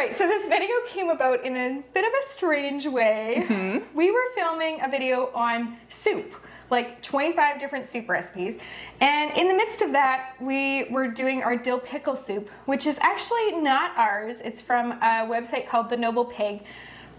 right, so this video came about in a bit of a strange way. We were filming a video on soup, like 25 different soup recipes. And in the midst of that, we were doing our dill pickle soup, which is actually not ours. It's from a website called The Noble Pig.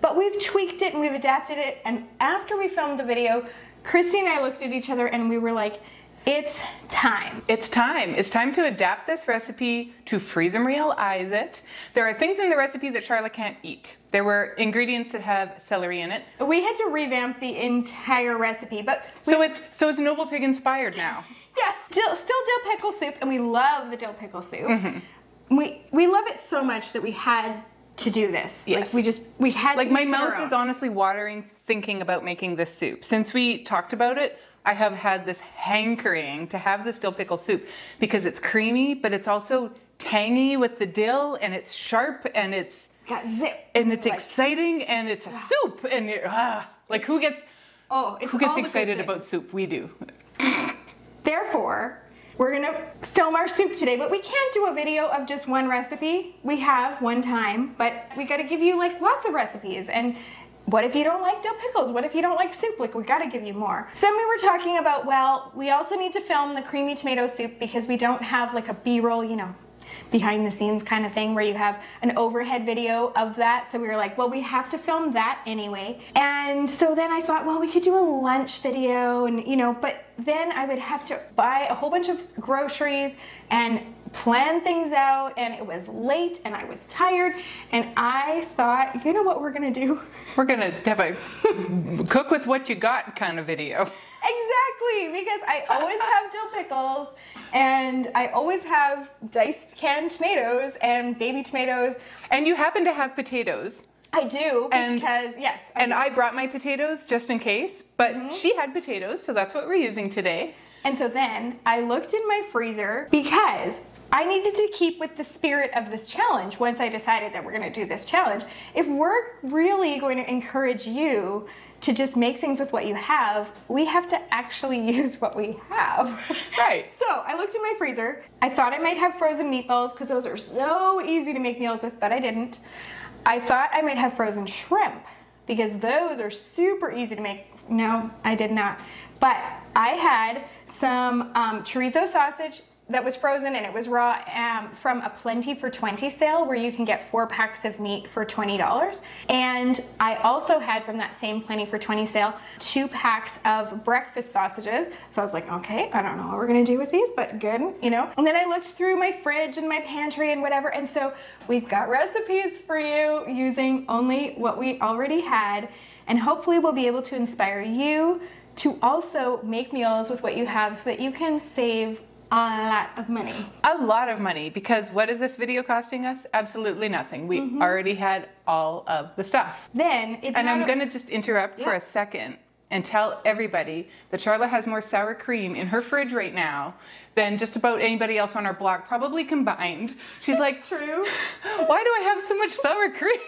But we've tweaked it and we've adapted it. And after we filmed the video, Christy and I looked at each other and we were like, it's time. It's time. It's time to adapt this recipe to freeze and realize it. There are things in the recipe that Charlotte can't eat. There were ingredients that have celery in it. We had to revamp the entire recipe, but so it's Noble Pig inspired now. Yes, still dill pickle soup, and we love the dill pickle soup. We love it so much that we had to do this. Yes. Like we had like to my mouth is honestly watering thinking about making this soup. Since we talked about it, I have had this hankering to have this dill pickle soup because it's creamy, but it's also tangy with the dill, and it's sharp, and it's got zip, and it's like, exciting, and it's a soup, and like who gets excited about soup? We do. Therefore, we're gonna film our soup today, but we can't do a video of just one recipe. We have one time, but we gotta give you like lots of recipes. And what if you don't like dill pickles? What if you don't like soup? Like, we gotta give you more. So then we were talking about, well, we also need to film the creamy tomato soup because we don't have like a B-roll, you know, behind the scenes kind of thing where you have an overhead video of that. So we were like, well, we have to film that anyway. And so then I thought, well, we could do a lunch video, and you know, but then I would have to buy a whole bunch of groceries and plan things out, and it was late and I was tired, and I thought, you know what we're gonna do? We're gonna have a cook with what you got kind of video. Exactly, because I always have dill pickles, and I always have diced canned tomatoes and baby tomatoes. And you happen to have potatoes. I do, because yes. I brought my potatoes just in case, but she had potatoes, so that's what we're using today. And so then I looked in my freezer because I needed to keep with the spirit of this challenge once I decided that we're gonna do this challenge. If we're really going to encourage you to just make things with what you have, we have to actually use what we have. Right. So I looked in my freezer. I thought I might have frozen meatballs because those are so easy to make meals with, but I didn't. I thought I might have frozen shrimp because those are super easy to make. No, I did not. But I had some chorizo sausage that was frozen, and it was raw from a Plenty for 20 sale where you can get 4 packs of meat for $20. And I also had from that same Plenty for 20 sale 2 packs of breakfast sausages. So I was like, okay, I don't know what we're gonna do with these, but good, you know. And then I looked through my fridge and my pantry and whatever, and so we've got recipes for you using only what we already had, and hopefully we'll be able to inspire you to also make meals with what you have so that you can save a lot of money. A lot of money, because what is this video costing us? Absolutely nothing. We already had all of the stuff. Then and I'm gonna just interrupt for a second and tell everybody that Charlotte has more sour cream in her fridge right now than just about anybody else on our block, probably combined. She's like, true. Why do I have so much sour cream?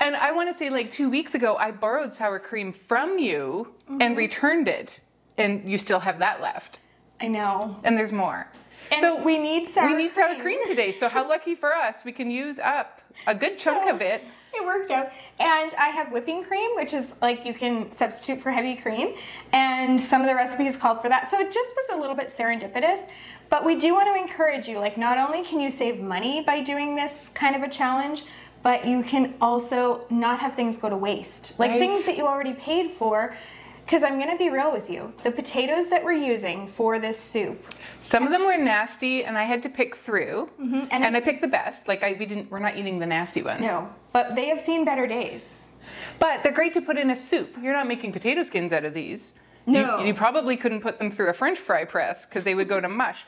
And I want to say, like 2 weeks ago, I borrowed sour cream from you and returned it, and you still have that left. I know. And there's more. And so we need sour cream. We need sour cream today. So how lucky for us, we can use up a good chunk of it. It worked out. And I have whipping cream, which is like you can substitute for heavy cream. And some of the recipes called for that. So it just was a little bit serendipitous. But we do want to encourage you, like, not only can you save money by doing this kind of a challenge, but you can also not have things go to waste. Like things that you already paid for. Because I'm going to be real with you. The potatoes that we're using for this soup, some of them were nasty, and I had to pick through. And I picked the best. Like we're not eating the nasty ones. No, but they have seen better days. But they're great to put in a soup. You're not making potato skins out of these. No. You probably couldn't put them through a French fry press because they would go to mush.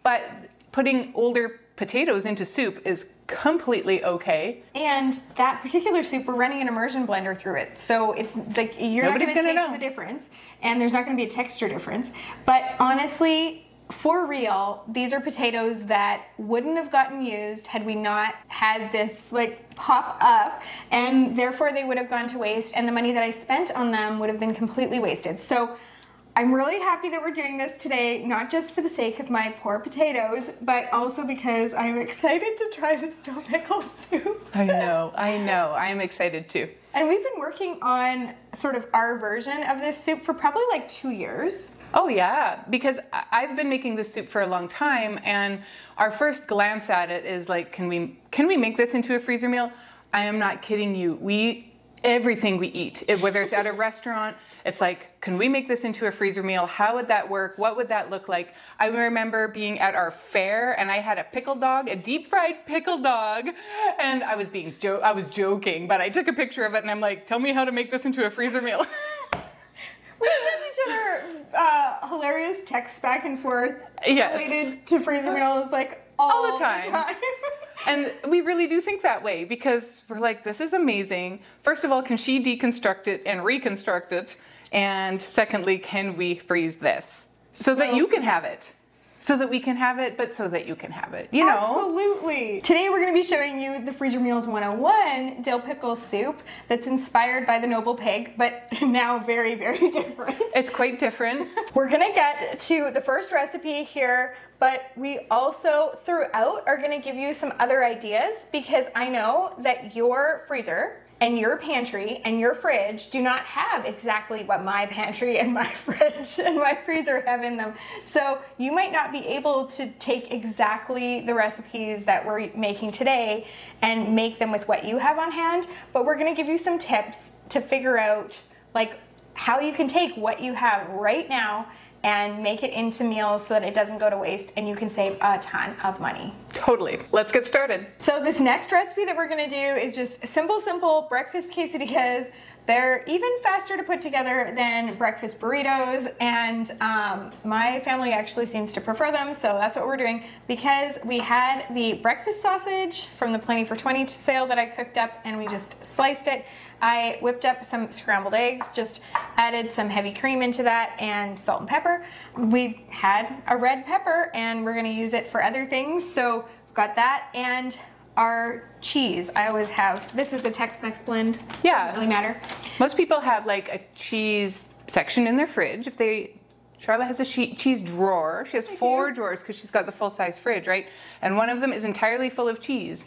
But putting older potatoes into soup is completely okay. And that particular soup, we're running an immersion blender through it. So it's like, you're not going to taste the difference, and there's not going to be a texture difference. But honestly, for real, these are potatoes that wouldn't have gotten used had we not had this like pop up, and therefore they would have gone to waste, and the money that I spent on them would have been completely wasted. So I'm really happy that we're doing this today, not just for the sake of my poor potatoes, but also because I'm excited to try this dill pickle soup. I know. I am excited too. And we've been working on sort of our version of this soup for probably like 2 years. Oh yeah, because I've been making this soup for a long time, and our first glance at it is like, can we make this into a freezer meal? I am not kidding you. Everything we eat, whether it's at a restaurant, it's like, can we make this into a freezer meal? How would that work? What would that look like? I remember being at our fair and I had a pickle dog, a deep fried pickle dog, and I was joking, but I took a picture of it and I'm like, tell me how to make this into a freezer meal. We send each other hilarious texts back and forth related to freezer meals like all the time. And we really do think that way because we're like, this is amazing. First of all, can she deconstruct it and reconstruct it? And secondly, can we freeze this so that you can have it? So that we can have it, but so that you can have it, you know? Absolutely. Today we're going to be showing you the Freezer Meals 101 dill pickle soup that's inspired by the Noble Pig, but now very, very different. It's quite different. We're going to get to the first recipe here, but we also throughout are going to give you some other ideas because I know that your freezer and your pantry and your fridge do not have exactly what my pantry and my fridge and my freezer have in them. So you might not be able to take exactly the recipes that we're making today and make them with what you have on hand, but we're gonna give you some tips to figure out like how you can take what you have right now and make it into meals so that it doesn't go to waste and you can save a ton of money. Totally. Let's get started. So this next recipe that we're gonna do is just simple breakfast quesadillas. They're even faster to put together than breakfast burritos, and my family actually seems to prefer them, so that's what we're doing. Because we had the breakfast sausage from the Plenty for 20 sale that I cooked up and we just sliced it. I whipped up some scrambled eggs, just added some heavy cream into that and salt and pepper. We had a red pepper and we're gonna use it for other things, so got that and our cheese. I always have, this is a Tex-Mex blend. Yeah. Doesn't really matter. Most people have like a cheese section in their fridge. Charlotte has a cheese drawer. She has 4 drawers because she's got the full-size fridge, right? And one of them is entirely full of cheese.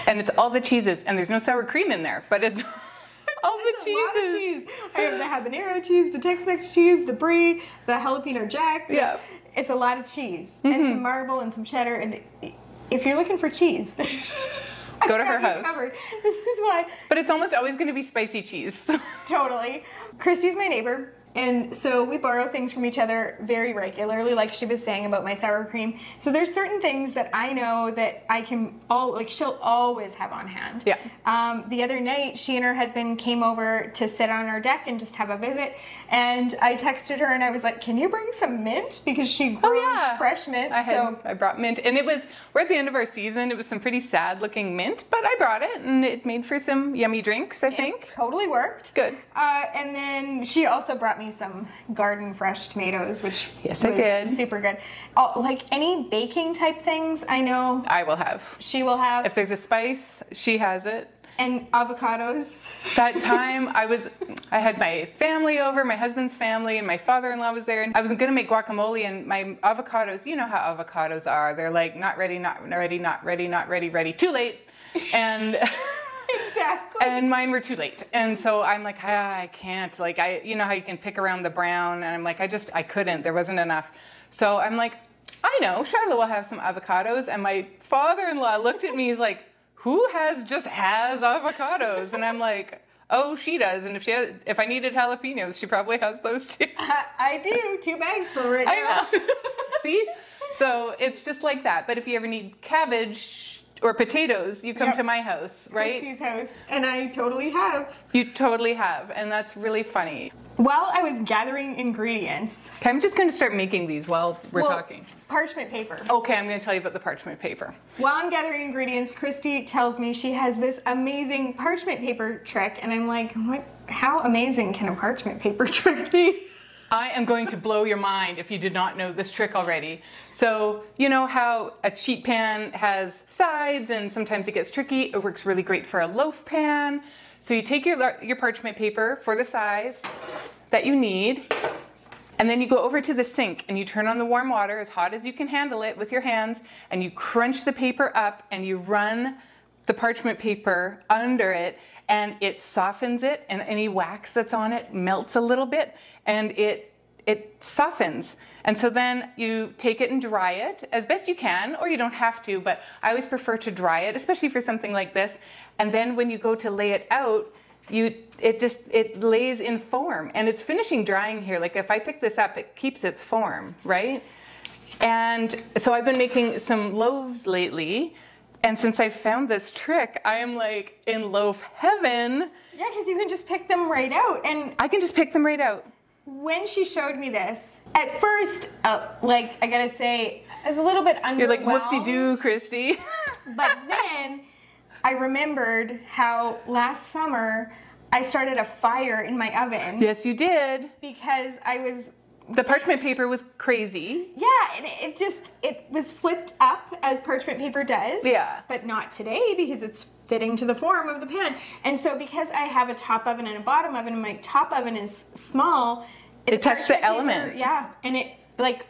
And it's all the cheeses, and there's no sour cream in there, but it's all the cheeses. A lot of cheese. I have the habanero cheese, the Tex-Mex cheese, the brie, the jalapeno jack. Yeah. It's a lot of cheese. And some marble and some cheddar. And if you're looking for cheese, go to her house. Covered. This is why. But it's almost always going to be spicy cheese. Totally. Christy's my neighbor. And so we borrow things from each other very regularly, like she was saying about my sour cream. So there's certain things that I know that I can she'll always have on hand. Yeah. The other night, she and her husband came over to sit on our deck and just have a visit. And I texted her and I was like, can you bring some mint? Because she grows fresh mint. I brought mint, and we're at the end of our season. It was some pretty sad looking mint, but I brought it and it made for some yummy drinks, I think. Totally worked. Good. And then she also brought me some garden fresh tomatoes, which yes, I did. Super good. Like any baking type things, I know I will have. She will have. If there's a spice, she has it. And avocados. That time I had my family over, my husband's family, and my father-in-law was there, and I was gonna make guacamole, and my avocados, you know how avocados are. They're like not ready, not ready, not ready, not ready, ready, too late. And exactly. And mine were too late. And so I'm like, I can't. Like you know how you can pick around the brown, and I'm like, I couldn't. There wasn't enough. So I'm like, I know, Charlotte will have some avocados. And my father-in-law looked at me, he's like, who has avocados? And I'm like, oh, she does. And if I needed jalapenos, she probably has those too. I do. 2 bags for right now. I know. See? So it's just like that. But if you ever need cabbage or potatoes, you come to my house, right? Christy's house. And I totally have. You totally have. And that's really funny. While I was gathering ingredients. Okay, I'm just going to start making these while we're talking. Parchment paper. Okay, I'm going to tell you about the parchment paper. While I'm gathering ingredients, Christy tells me she has this amazing parchment paper trick, and I'm like, what? How amazing can a parchment paper trick be? I am going to blow your mind if you did not know this trick already. So, you know how a sheet pan has sides and sometimes it gets tricky? It works really great for a loaf pan. So you take your parchment paper for the size that you need, And then you go over to the sink and you turn on the warm water as hot as you can handle it with your hands, and you crunch the paper up and you run the parchment paper under it, and it softens it, and any wax that's on it melts a little bit, and it softens. And so then you take it and dry it as best you can, or you don't have to, but I always prefer to dry it, especially for something like this. And then when you go to lay it out, it lays in form, and it's finishing drying here. Like if I pick this up, it keeps its form, right? And so I've been making some loaves lately, and since I found this trick, I am like in loaf heaven. Yeah, because you can just pick them right out. And I can just pick them right out. When she showed me this, at first, like I gotta say, I was a little bit underwhelmed. You're like, whoop-de-doo, Christy. But then I remembered how last summer I started a fire in my oven. Yes, you did. Because the parchment paper was crazy. Yeah, and it was flipped up as parchment paper does. Yeah. But not today because it's fitting to the form of the pan. And so because I have a top oven and a bottom oven, and my top oven is small, it touched the element. Yeah, and it like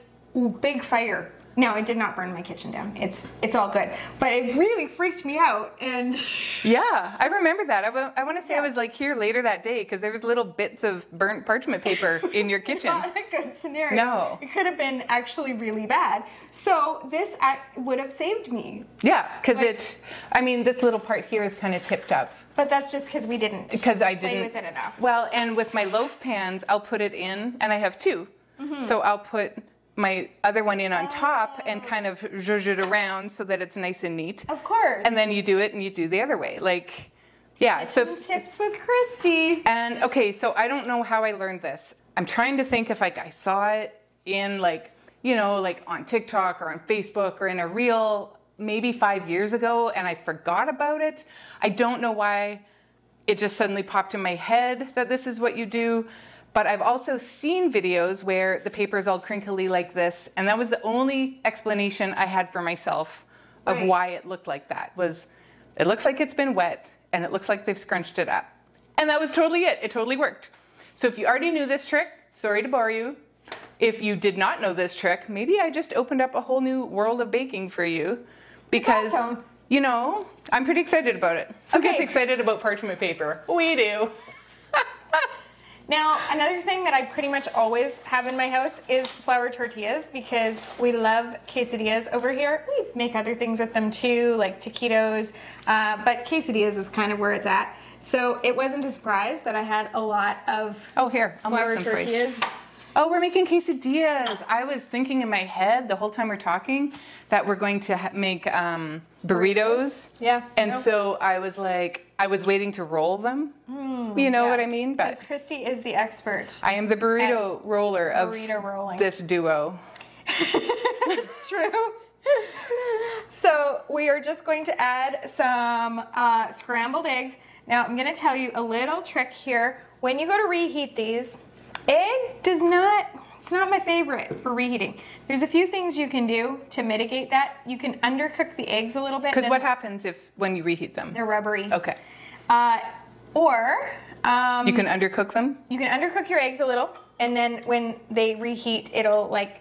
big fire. No, it did not burn my kitchen down. It's all good. But it really freaked me out. And yeah, I remember that. I want to say I was like here later that day because there was little bits of burnt parchment paper in your kitchen. Not a good scenario. No. It could have been actually really bad. So this would have saved me. Yeah, because this little part here is kind of tipped up. But that's just because we didn't play with it enough. Well, and with my loaf pans, I'll put it in, and I have two. Mm-hmm. So I'll put my other one in on top and kind of zhuzh it around so that it's nice and neat. Of course. And then you do it and you do the other way. Like, yeah. Kitchen tips with Christy. And okay, so I don't know how I learned this. I'm trying to think if I saw it in like on TikTok or on Facebook or in a reel maybe 5 years ago and I forgot about it. I don't know why it just suddenly popped in my head that this is what you do. But I've also seen videos where the paper is all crinkly like this, and that was the only explanation I had for myself of why it looked like that. It looks like it's been wet, and it looks like they've scrunched it up. And that was totally it. It totally worked. So if you already knew this trick, sorry to bore you. If you did not know this trick, maybe I just opened up a whole new world of baking for you. Because, awesome. I'm pretty excited about it. Who gets excited about parchment paper? We do. Now, another thing that I pretty much always have in my house is flour tortillas because we love quesadillas over here. We make other things with them too, like taquitos, but quesadillas is kind of where it's at. So it wasn't a surprise that I had a lot of flour tortillas. Oh, we're making quesadillas. I was thinking in my head the whole time we're talking that we're going to make burritos. Yeah. And so I was like, I was waiting to roll them. You know what I mean? Because Christy is the expert. I am the burrito roller of this duo. It's true. So we are just going to add some scrambled eggs. Now I'm going to tell you a little trick here. When you go to reheat these, it's not my favorite for reheating. There's a few things you can do to mitigate that. You can undercook the eggs a little bit. Because what happens when you reheat them? They're rubbery. Okay. You can undercook them? You can undercook your eggs a little, and then when they reheat, it'll like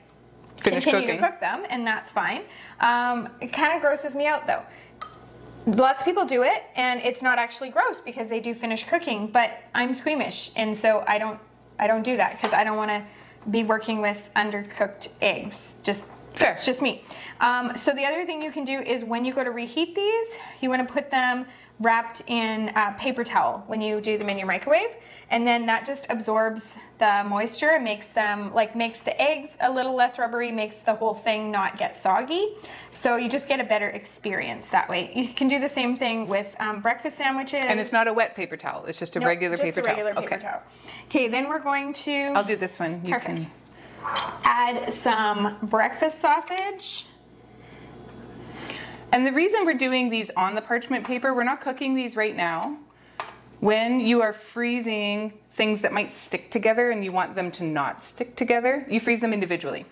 continue to cook them, and that's fine. It kind of grosses me out though. Lots of people do it, and it's not actually gross because they do finish cooking, but I'm squeamish, and so I don't do that because I don't want to be working with undercooked eggs. That's just me. So the other thing you can do is when you go to reheat these, you want to put them wrapped in paper towel when you do them in your microwave, and then that just absorbs the moisture and makes the eggs a little less rubbery, makes the whole thing not get soggy. So you just get a better experience that way. You can do the same thing with breakfast sandwiches. And it's not a wet paper towel, it's just a regular paper towel. Regular paper towel. Okay, then we're going to... I'll do this one. Perfect. Add some breakfast sausage. And the reason we're doing these on the parchment paper, we're not cooking these right now. When you are freezing things that might stick together and you want them to not stick together, you freeze them individually.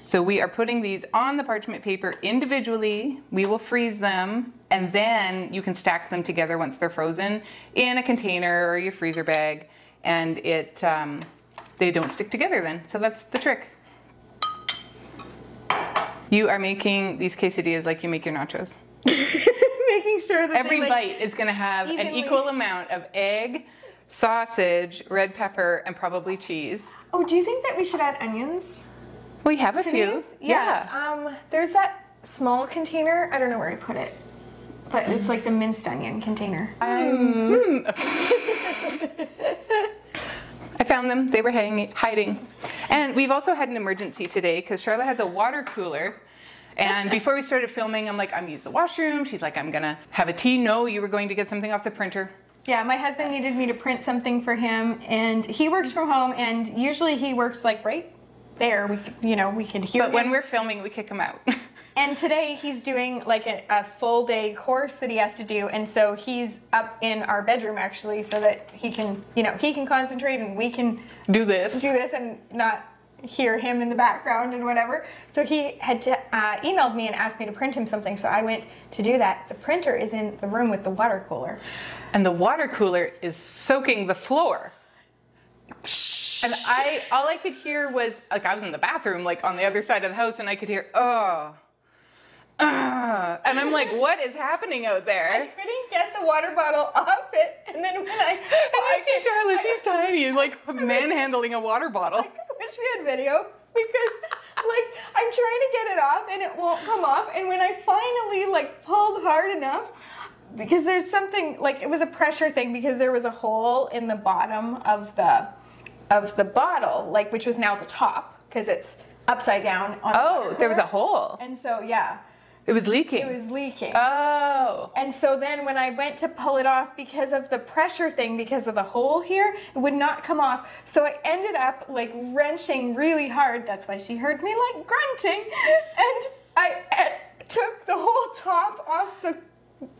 So we are putting these on the parchment paper individually. We will freeze them, and then you can stack them together once they're frozen in a container or your freezer bag, and it they don't stick together then. So that's the trick. You are making these quesadillas like you make your nachos. Making sure that every bite is going to have an equal amount of egg, sausage, red pepper, and probably cheese. Oh, do you think that we should add onions? We have a few. These? Yeah. There's that small container. I don't know where I put it, but it's like the minced onion container. I found them. They were hiding. And we've also had an emergency today because Charlotte has a water cooler. And before we started filming, I'm like, I'm using the washroom. She's like, I'm gonna have a tea. No, you were going to get something off the printer. Yeah, my husband needed me to print something for him, and he works from home, and usually he works like right there. We can hear him. But when we're filming, we kick him out. And today he's doing like a full day course that he has to do, and so he's up in our bedroom actually, so that he can concentrate and we can do this and not hear him in the background and whatever. So he had emailed me and asked me to print him something, so I went to do that. The printer is in the room with the water cooler. And the water cooler is soaking the floor. And all I could hear was, like, I was in the bathroom, like on the other side of the house, and I could hear, and I'm like, what is happening out there? I couldn't get the water bottle off it, and then when I see Charlotte, she's tiny, like manhandling a water bottle. I wish we had video, because like I'm trying to get it off and it won't come off, and when I finally like pulled hard enough, because there's something, like it was a pressure thing, because there was a hole in the bottom of the bottle, like, which was now the top, because it's upside down on the water there was a hole. And so yeah. It was leaking. It was leaking. Oh. And so then when I went to pull it off, because of the pressure thing, because of the hole here, it would not come off. So I ended up like wrenching really hard. That's why she heard me like grunting. And I took the whole top off the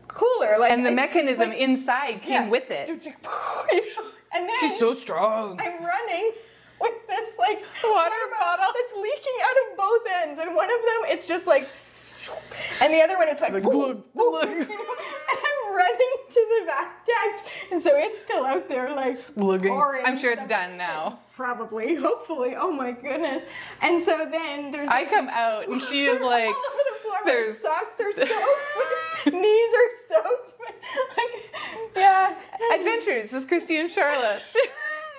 cooler. Like, and the mechanism inside came with it. And then she's so strong. I'm running with this like water bottle that's leaking out of both ends. And one of them, it's just like, and the other one, it's like, glug, glug. And I'm running to the back deck, and so it's still out there, like, pouring. I'm sure it's done now. Probably, hopefully. Oh my goodness. And so then there's. I come out, and she is like, all over the floor. My socks are soaked. My knees are soaked. Yeah. Adventures with Christy and Charlotte.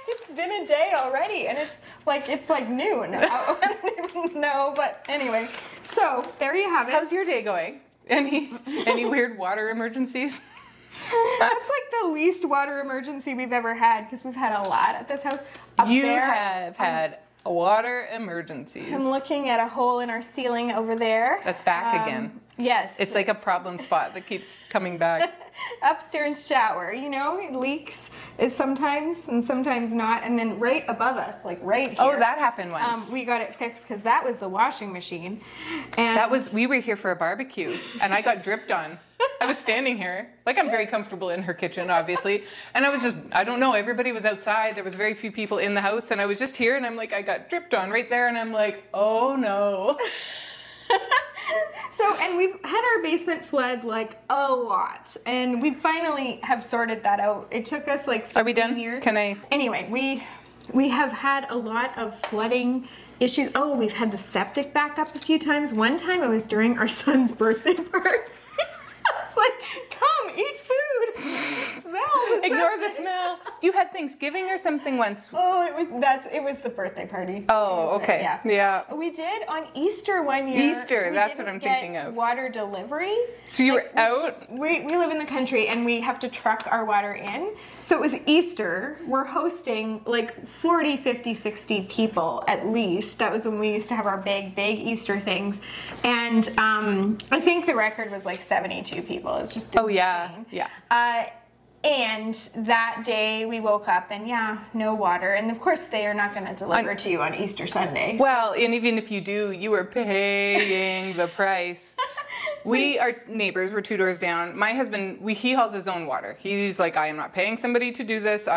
It's been a day already, and it's like noon. I don't even know, but anyway. So there you have it. How's your day going? Any weird water emergencies? That's like the least water emergency we've ever had, because we've had a lot at this house. You have had water emergencies. I'm looking at a hole in our ceiling over there. That's back again. Yes. It's like a problem spot that keeps coming back. Upstairs shower, it leaks sometimes and sometimes not. And then right above us, like right here. Oh, that happened once. We got it fixed because that was the washing machine. And we were here for a barbecue and I got dripped on. I was standing here, like I'm very comfortable in her kitchen, obviously. And I was just, I don't know, everybody was outside. There was very few people in the house and I was just here and I'm like, I got dripped on right there. And I'm like, oh no. So, and we've had our basement flood like a lot, and we finally have sorted that out. It took us like 15 Are we done? years. Can I? Anyway, we have had a lot of flooding issues. Oh, we've had the septic backed up a few times. One time it was during our son's birthday party. I was like, come, eat food. Smell the Ignore septic. the smell. You had Thanksgiving or something once. Oh, it was the birthday party. Oh, okay. Yeah. We did on Easter one year. Easter, that's what I'm thinking of. Water delivery. So you were out? We live in the country and we have to truck our water in. So it was Easter. We're hosting like 40, 50, 60 people at least. That was when we used to have our big Easter things. And I think the record was like 72 people. It's just insane. Oh, yeah. And that day we woke up and no water. And of course they are not going to deliver to you on Easter Sunday. Well, and even if you do, you are paying the price. We are neighbors. We're 2 doors down. My husband, he hauls his own water. He's like, I am not paying somebody to do this.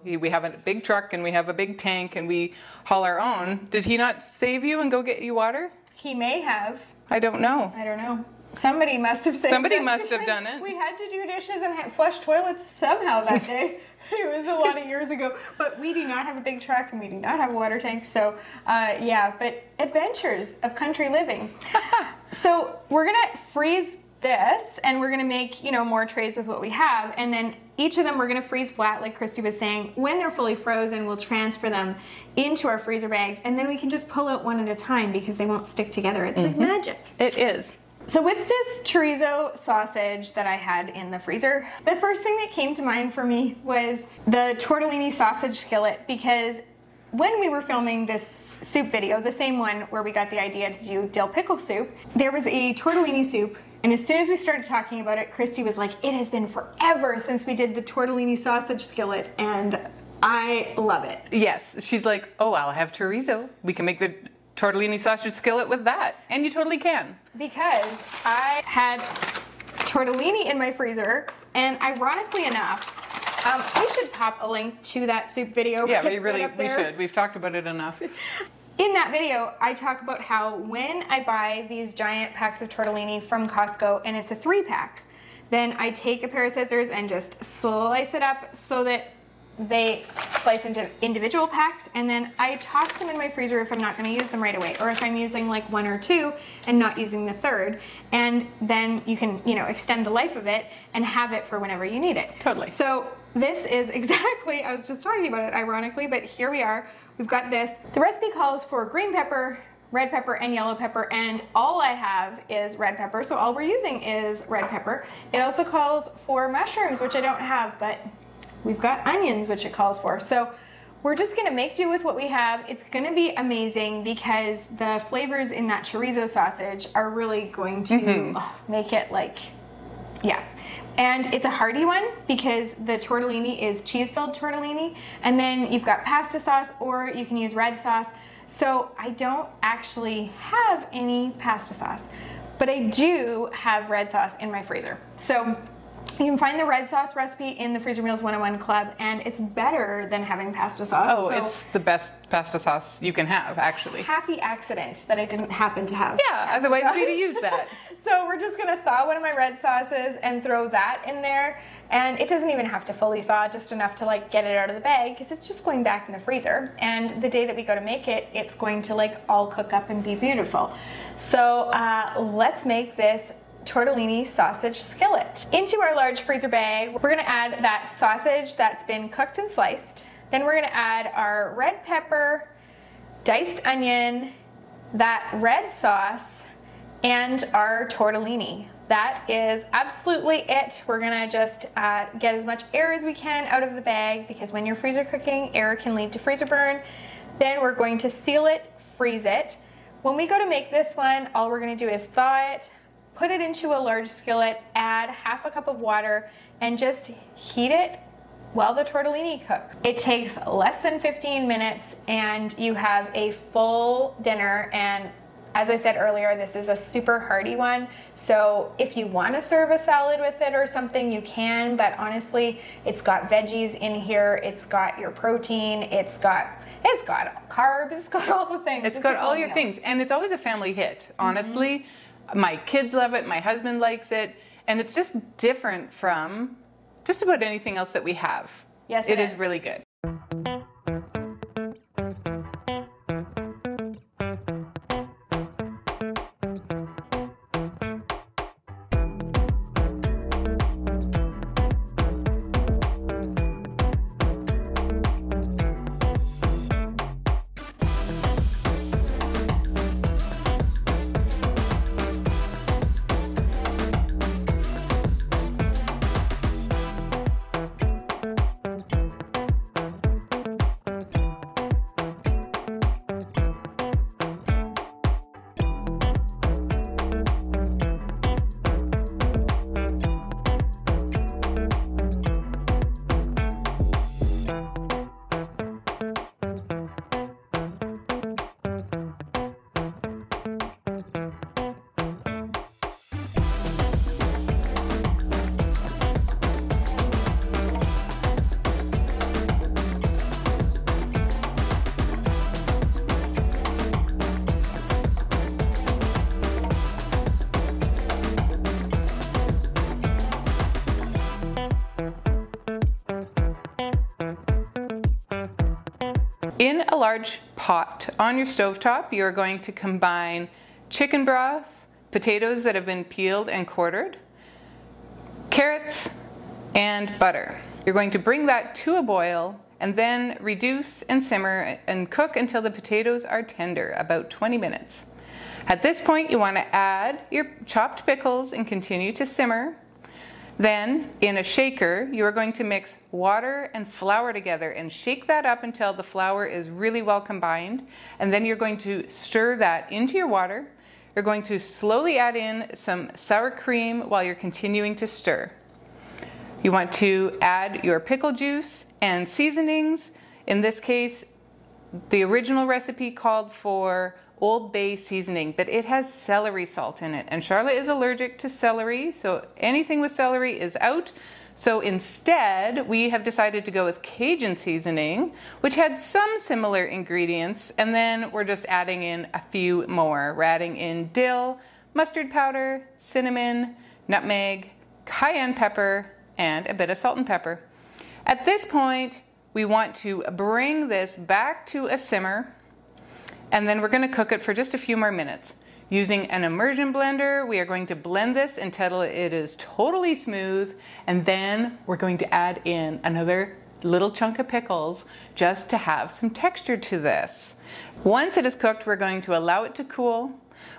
We have a big truck and we have a big tank and we haul our own. Did he not save you and go get you water? He may have. I don't know. I don't know. Somebody must have saved Somebody us must have because done it. We had to do dishes and flush toilets somehow that day. It was a lot of years ago, but we do not have a big truck and we do not have a water tank. So yeah, but adventures of country living. So we're gonna freeze this and we're gonna make, you know, more trays with what we have, and then each of them we're gonna freeze flat like Christy was saying. When they're fully frozen, we'll transfer them into our freezer bags, and then we can just pull out one at a time because they won't stick together. It's like magic. It is. So with this chorizo sausage that I had in the freezer, the first thing that came to mind for me was the tortellini sausage skillet, because when we were filming this soup video, the same one where we got the idea to do dill pickle soup, there was a tortellini soup, and as soon as we started talking about it, Christy was like, it has been forever since we did the tortellini sausage skillet, and I love it. Yes, she's like, oh, I'll have chorizo. We can make the tortellini sausage skillet with that, and you totally can. Because I had tortellini in my freezer, and ironically enough, we should pop a link to that soup video. Yeah, we should. We've talked about it enough. In that video, I talk about how when I buy these giant packs of tortellini from Costco, and it's a 3-pack, then I take a pair of scissors and just slice it up so that they slice into individual packs, and then I toss them in my freezer if I'm not going to use them right away, or if I'm using like 1 or 2 and not using the third, and then you can, you know, extend the life of it and have it for whenever you need it. Totally. So this is exactly, I was just talking about it ironically, but here we are. We've got this. The recipe calls for green pepper, red pepper, and yellow pepper, and all I have is red pepper, so all we're using is red pepper. It also calls for mushrooms, which I don't have, but we've got onions, which it calls for. So we're just gonna make do with what we have. It's gonna be amazing because the flavors in that chorizo sausage are really going to make it like, yeah. And it's a hearty one because the tortellini is cheese-filled tortellini, and then you've got pasta sauce, or you can use red sauce. So I don't actually have any pasta sauce, but I do have red sauce in my freezer. So you can find the red sauce recipe in the Freezer Meals 101 Club, and it's better than having pasta sauce. Oh, so it's the best pasta sauce you can have, actually. Happy accident that I didn't happen to have. Yeah, otherwise we'd have used that. So we're just gonna thaw one of my red sauces and throw that in there, and it doesn't even have to fully thaw, just enough to like get it out of the bag, because it's just going back in the freezer, and the day that we go to make it, it's going to like all cook up and be beautiful. So let's make this tortellini sausage skillet. Into our large freezer bag, we're gonna add that sausage that's been cooked and sliced. Then we're gonna add our red pepper, diced onion, that red sauce, and our tortellini. That is absolutely it. We're gonna just get as much air as we can out of the bag, because when you're freezer cooking, air can lead to freezer burn. Then we're going to seal it, freeze it. When we go to make this one, all we're gonna do is thaw it, put it into a large skillet, add half a cup of water, and just heat it while the tortellini cooks. It takes less than 15 minutes, and you have a full dinner. And as I said earlier, this is a super hearty one, so if you want to serve a salad with it or something, you can, but honestly, it's got veggies in here, it's got your protein, it's got carbs, it's got all the things. It's got all your things, and it's always a family hit, honestly. My kids love it, my husband likes it, and it's just different from just about anything else that we have. Yes, it is really good. In a large pot on your stovetop, you're going to combine chicken broth, potatoes that have been peeled and quartered, carrots, and butter. You're going to bring that to a boil and then reduce and simmer and cook until the potatoes are tender, about 20 minutes. At this point, you want to add your chopped pickles and continue to simmer. Then, in a shaker, you are going to mix water and flour together and shake that up until the flour is really well combined. And then you're going to stir that into your water. You're going to slowly add in some sour cream while you're continuing to stir. You want to add your pickle juice and seasonings. In this case, the original recipe called for Old Bay seasoning, but it has celery salt in it, and Charlotte is allergic to celery, so anything with celery is out. So instead, we have decided to go with Cajun seasoning, which had some similar ingredients, and then we're just adding in a few more. We're adding in dill, mustard powder, cinnamon, nutmeg, cayenne pepper, and a bit of salt and pepper. At this point, we want to bring this back to a simmer, and then we're going to cook it for just a few more minutes. Using an immersion blender, we are going to blend this until it is totally smooth, and then we're going to add in another little chunk of pickles just to have some texture to this. Once it is cooked, we're going to allow it to cool.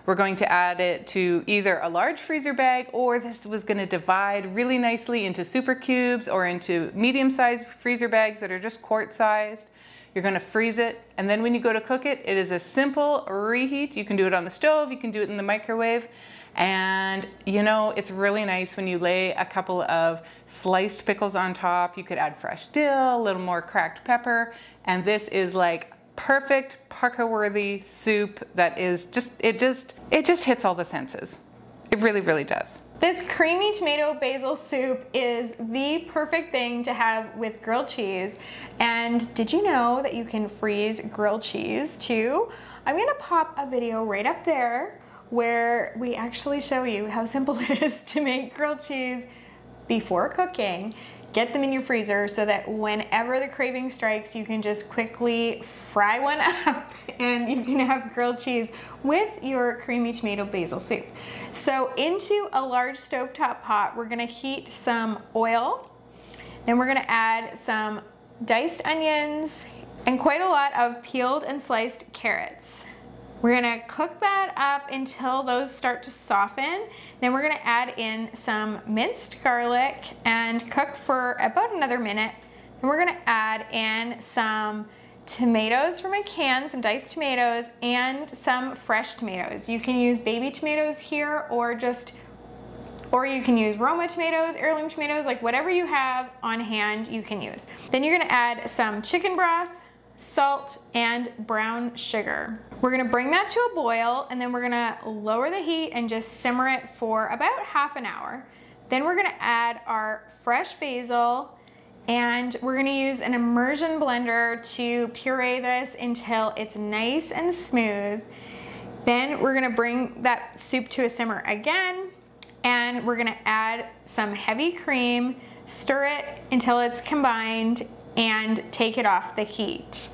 We're going to add it to either a large freezer bag, or this was going to divide really nicely into super cubes or into medium-sized freezer bags that are just quart-sized. You're going to freeze it, and then when you go to cook it, it is a simple reheat. You can do it on the stove, you can do it in the microwave, and you know, it's really nice when you lay a couple of sliced pickles on top. You could add fresh dill, a little more cracked pepper, and this is like perfect parka-worthy soup that is it just hits all the senses. It really, really does. This creamy tomato basil soup is the perfect thing to have with grilled cheese. And did you know that you can freeze grilled cheese too? I'm gonna pop a video right up there where we actually show you how simple it is to make grilled cheese before cooking. Get them in your freezer so that whenever the craving strikes, you can just quickly fry one up and you can have grilled cheese with your creamy tomato basil soup. So into a large stovetop pot, we're gonna heat some oil. Then we're gonna add some diced onions and quite a lot of peeled and sliced carrots. We're gonna cook that up until those start to soften. Then we're gonna add in some minced garlic and cook for about another minute. Then we're gonna add in some tomatoes from a can, some diced tomatoes, and some fresh tomatoes. You can use baby tomatoes here, or you can use Roma tomatoes, heirloom tomatoes, like whatever you have on hand you can use. Then you're gonna add some chicken broth, salt, and brown sugar. We're gonna bring that to a boil, and then we're gonna lower the heat and just simmer it for about half an hour. Then we're gonna add our fresh basil, and we're gonna use an immersion blender to puree this until it's nice and smooth. Then we're gonna bring that soup to a simmer again, and we're gonna add some heavy cream, stir it until it's combined, and take it off the heat.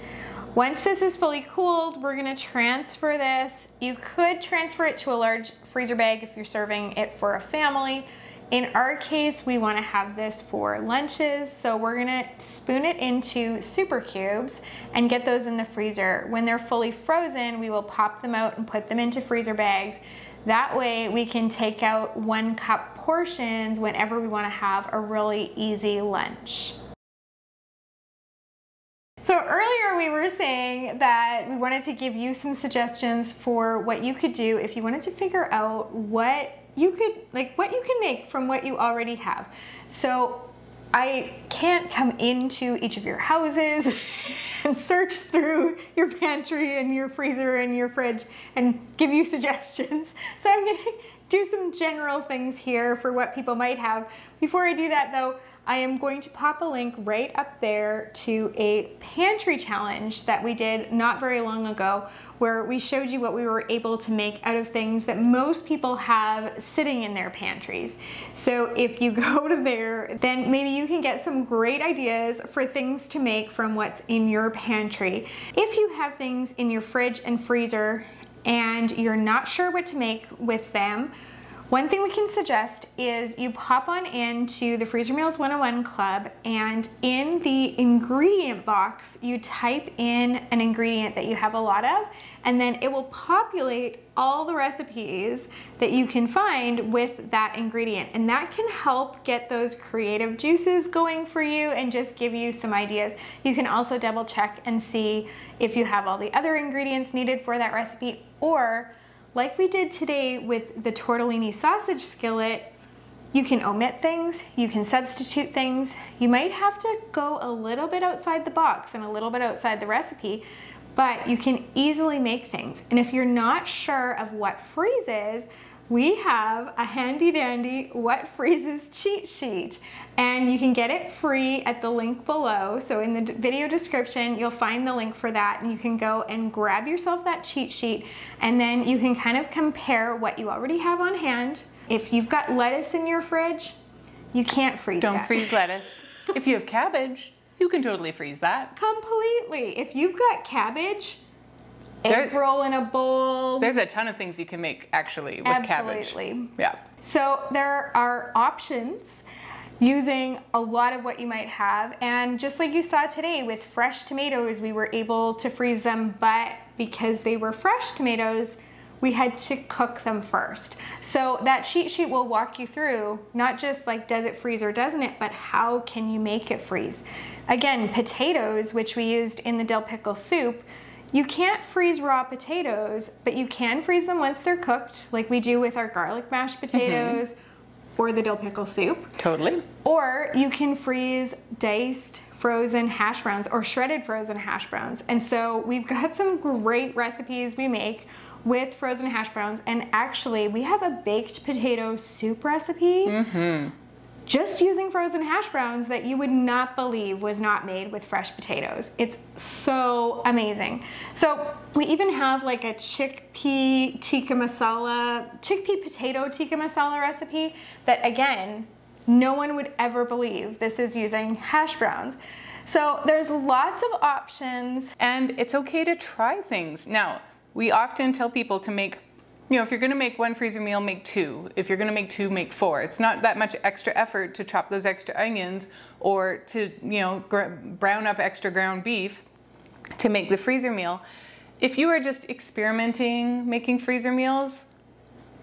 Once this is fully cooled, we're gonna transfer this. You could transfer it to a large freezer bag if you're serving it for a family. In our case, we wanna have this for lunches, so we're gonna spoon it into super cubes and get those in the freezer. When they're fully frozen, we will pop them out and put them into freezer bags. That way we can take out 1 cup portions whenever we wanna have a really easy lunch. So earlier we were saying that we wanted to give you some suggestions for what you could do if you wanted to figure out what you can make from what you already have. So I can't come into each of your houses and search through your pantry and your freezer and your fridge and give you suggestions. So I'm gonna do some general things here for what people might have. Before I do that though, I am going to pop a link right up there to a pantry challenge that we did not very long ago, where we showed you what we were able to make out of things that most people have sitting in their pantries. So if you go to there, then maybe you can get some great ideas for things to make from what's in your pantry. If you have things in your fridge and freezer and you're not sure what to make with them, one thing we can suggest is you pop on into the Freezer Meals 101 Club, and in the ingredient box, you type in an ingredient that you have a lot of, and then it will populate all the recipes that you can find with that ingredient. And that can help get those creative juices going for you and just give you some ideas. You can also double check and see if you have all the other ingredients needed for that recipe, or like we did today with the tortellini sausage skillet, you can omit things, you can substitute things. You might have to go a little bit outside the box and a little bit outside the recipe, but you can easily make things. And if you're not sure of what freezes, we have a handy dandy what freezes cheat sheet, and you can get it free at the link below. So in the video description, you'll find the link for that, and you can go and grab yourself that cheat sheet, and then you can kind of compare what you already have on hand. If you've got lettuce in your fridge, you can't freeze that. Don't freeze lettuce. If you have cabbage, you can totally freeze that. Completely. If you've got cabbage, egg roll in a bowl. There's a ton of things you can make actually with cabbage. Absolutely. Yeah. So there are options using a lot of what you might have, and just like you saw today with fresh tomatoes, we were able to freeze them, but because they were fresh tomatoes, we had to cook them first. So that cheat sheet will walk you through not just like does it freeze or doesn't it, but how can you make it freeze. Again, potatoes, which we used in the dill pickle soup, you can't freeze raw potatoes, but you can freeze them once they're cooked, like we do with our garlic mashed potatoes or the dill pickle soup. Totally. Or you can freeze diced frozen hash browns or shredded frozen hash browns. And so we've got some great recipes we make with frozen hash browns, and actually we have a baked potato soup recipe just using frozen hash browns that you would not believe was not made with fresh potatoes. It's so amazing. So we even have like a chickpea potato tikka masala recipe that, again, no one would ever believe this is using hash browns. So there's lots of options. And it's okay to try things. Now, we often tell people to make, if you're gonna make one freezer meal, make two. If you're gonna make two, make four. It's not that much extra effort to chop those extra onions or to, brown up extra ground beef to make the freezer meal. If you are just experimenting making freezer meals,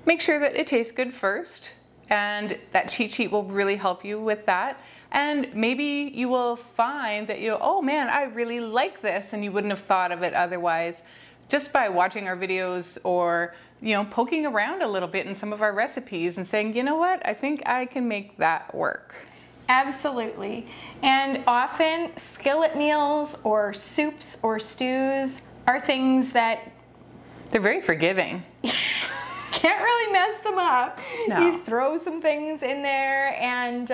make sure that it tastes good first, and that cheat sheet will really help you with that. And maybe you will find that oh man, I really like this, and you wouldn't have thought of it otherwise, just by watching our videos or poking around a little bit in some of our recipes and saying, you know what, I think I can make that work. Absolutely. And often skillet meals or soups or stews are things that they're very forgiving. Can't really mess them up. No. You throw some things in there and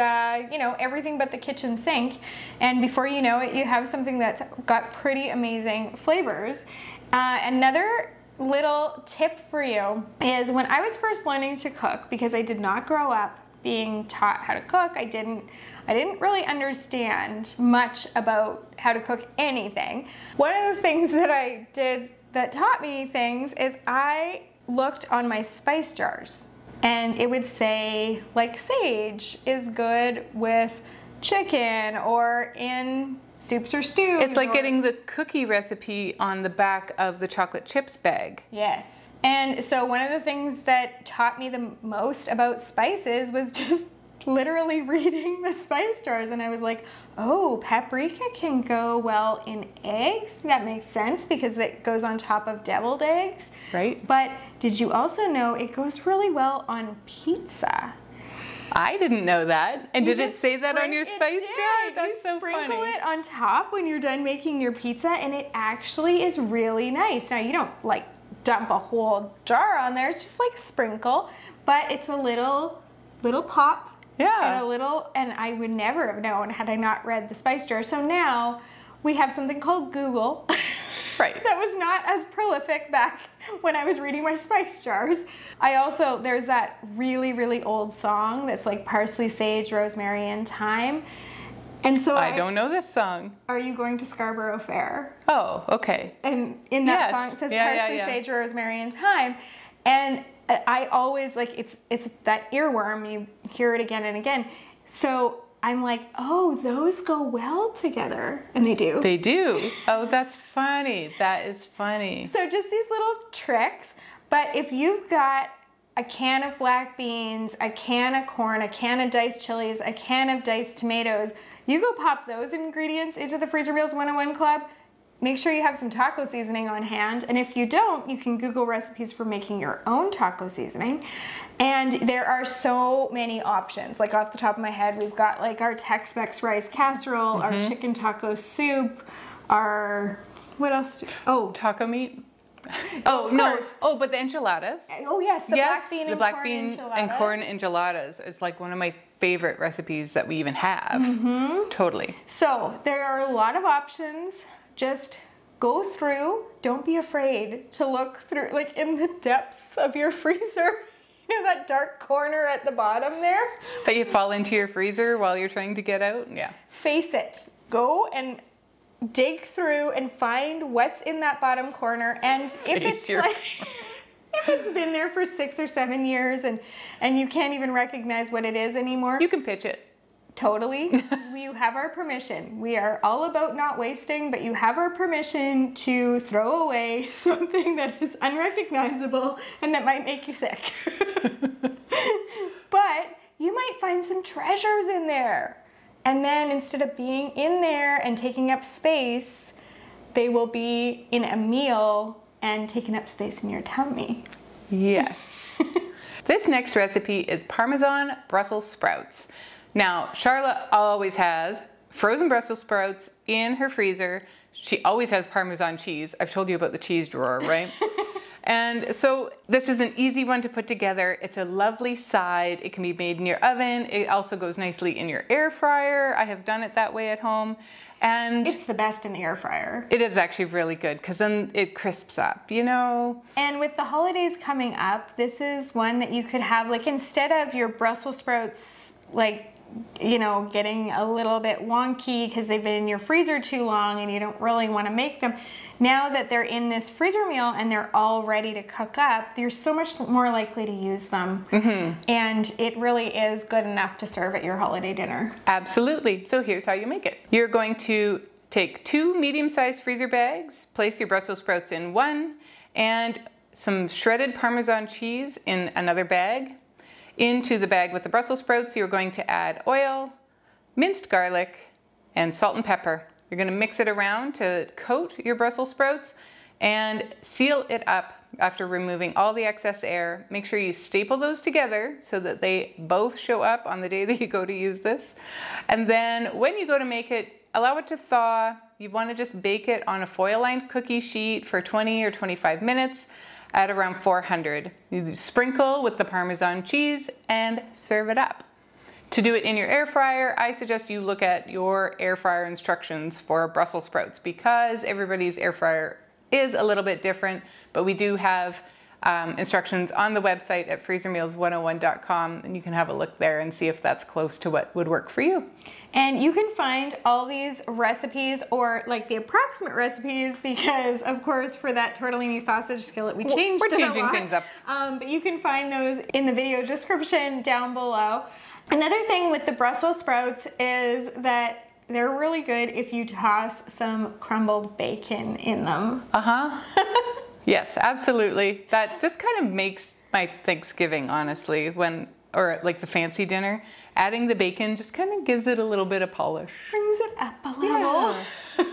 everything but the kitchen sink, and before you know it, you have something that's got pretty amazing flavors. Another little tip for you is, when I was first learning to cook, because I did not grow up being taught how to cook, I didn't really understand much about how to cook anything. One of the things that I did that taught me things is I looked on my spice jars, and it would say like sage is good with chicken or in soups or stews. It's like getting the cookie recipe on the back of the chocolate chips bag. Yes. And so one of the things that taught me the most about spices was just literally reading the spice jars, and I was like, oh, paprika can go well in eggs. That makes sense because it goes on top of deviled eggs. Right. But did you also know it goes really well on pizza? I didn't know that. And did it say that on your spice jar? That's so funny. You sprinkle it on top when you're done making your pizza, and it actually is really nice. Now, you don't like dump a whole jar on there. It's just like sprinkle, but it's a little pop. Yeah. And a little, and I would never have known had I not read the spice jar. So now we have something called Google. Right. That was not as prolific back when I was reading my spice jars. There's that really, really old song that's like parsley, sage, rosemary, and thyme. And so I don't know this song. Are you going to Scarborough Fair? Oh, okay. And in that Yes. song it says Yeah, parsley, yeah. sage, rosemary, and thyme. And I always like it's that earworm. You hear it again and again. So I'm like, oh, those go well together, and they do. They do. Oh, that's funny. That is funny. So just these little tricks. But if you've got a can of black beans, a can of corn, a can of diced chilies, a can of diced tomatoes, you go pop those ingredients into the Freezer Meals 101 Club. Make sure you have some taco seasoning on hand. And if you don't, you can Google recipes for making your own taco seasoning. And there are so many options. Like off the top of my head, we've got like our Tex-Mex rice casserole, our chicken taco soup, our, what else? Taco meat? Oh, of course. Oh, but the enchiladas. Oh yes, the black bean and corn enchiladas is like one of my favorite recipes that we even have. Totally. So there are a lot of options. Just go through. Don't be afraid to look through, like in the depths of your freezer. You know that dark corner at the bottom there? That you fall into your freezer while you're trying to get out? Yeah. Face it. Go and dig through and find what's in that bottom corner. And if it's like, if it's been there for 6 or 7 years and you can't even recognize what it is anymore. You can pitch it. Totally. You have our permission. We are all about not wasting, but you have our permission to throw away something that is unrecognizable and that might make you sick. But you might find some treasures in there. And then instead of being in there and taking up space, they will be in a meal and taking up space in your tummy. Yes. This next recipe is Parmesan Brussels sprouts. Now, Charlotte always has frozen Brussels sprouts in her freezer. She always has Parmesan cheese. I've told you about the cheese drawer, right? And so this is an easy one to put together. It's a lovely side. It can be made in your oven. It also goes nicely in your air fryer. I have done it that way at home. And it's the best in the air fryer. It is actually really good because then it crisps up, you know? And with the holidays coming up, this is one that you could have, like instead of your Brussels sprouts, like, you know, getting a little bit wonky because they've been in your freezer too long and you don't really want to make them. Now that they're in this freezer meal and they're all ready to cook up, you're so much more likely to use them. And it really is good enough to serve at your holiday dinner. Absolutely. So here's how you make it. You're going to take 2 medium-sized freezer bags, place your Brussels sprouts in one, and some shredded Parmesan cheese in another bag. Into the bag with the Brussels sprouts, you're going to add oil, minced garlic, and salt and pepper. You're going to mix it around to coat your Brussels sprouts and seal it up after removing all the excess air. Make sure you staple those together so that they both show up on the day that you go to use this. And then when you go to make it, allow it to thaw. You want to just bake it on a foil-lined cookie sheet for 20 or 25 minutes. At around 400. You sprinkle with the Parmesan cheese and serve it up. To do it in your air fryer, I suggest you look at your air fryer instructions for Brussels sprouts because everybody's air fryer is a little bit different, but we do have instructions on the website at freezermeals101.com, and you can have a look there and see if that's close to what would work for you. And you can find all these recipes, or like the approximate recipes, because of course for that tortellini sausage skillet we changed We're changing things up. But you can find those in the video description down below. Another thing with the Brussels sprouts is that they're really good if you toss some crumbled bacon in them. Yes, absolutely. That just kind of makes my Thanksgiving, honestly, or like the fancy dinner. Adding the bacon just kind of gives it a little bit of polish. Brings it up a level. Yeah.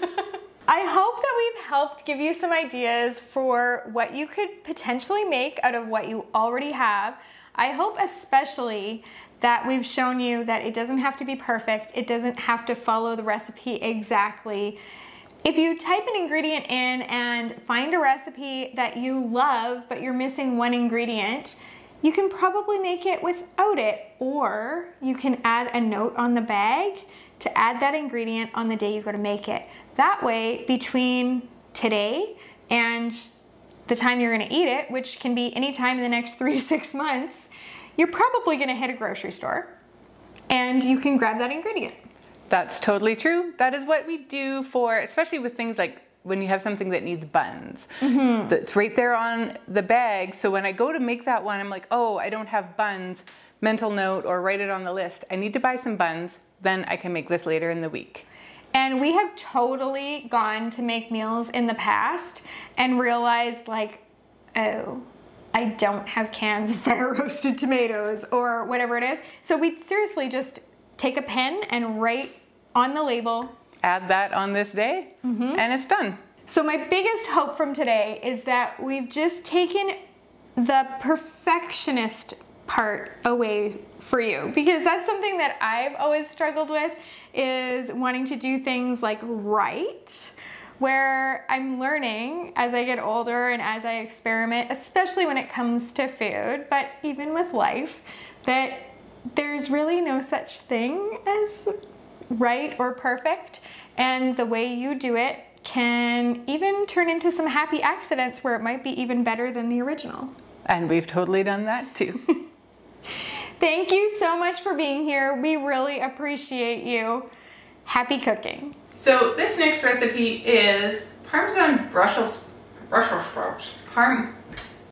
I hope that we've helped give you some ideas for what you could potentially make out of what you already have. I hope especially that we've shown you that it doesn't have to be perfect. It doesn't have to follow the recipe exactly. If you type an ingredient in and find a recipe that you love, but you're missing one ingredient, you can probably make it without it, or you can add a note on the bag to add that ingredient on the day you go to make it. That way, between today and the time you're gonna eat it, which can be any time in the next 3 to 6 months, you're probably gonna hit a grocery store and you can grab that ingredient. That's totally true. That is what we do for, especially with things like when you have something that needs buns. That's right there on the bag. So when I go to make that one, I'm like, oh, I don't have buns. Mental note, or write it on the list. I need to buy some buns. Then I can make this later in the week. And we have totally gone to make meals in the past and realized like, oh, I don't have cans of fire roasted tomatoes or whatever it is. So we seriously just take a pen and write on the label, add that on this day, and it's done. So my biggest hope from today is that we've just taken the perfectionist part away for you, because that's something that I've always struggled with, is wanting to do things like right, where I'm learning as I get older and as I experiment, especially when it comes to food, but even with life, that there's really no such thing as right or perfect, and the way you do it can even turn into some happy accidents where it might be even better than the original. And we've totally done that too. Thank you so much for being here. We really appreciate you. Happy cooking. So this next recipe is Parmesan Brussels sprouts.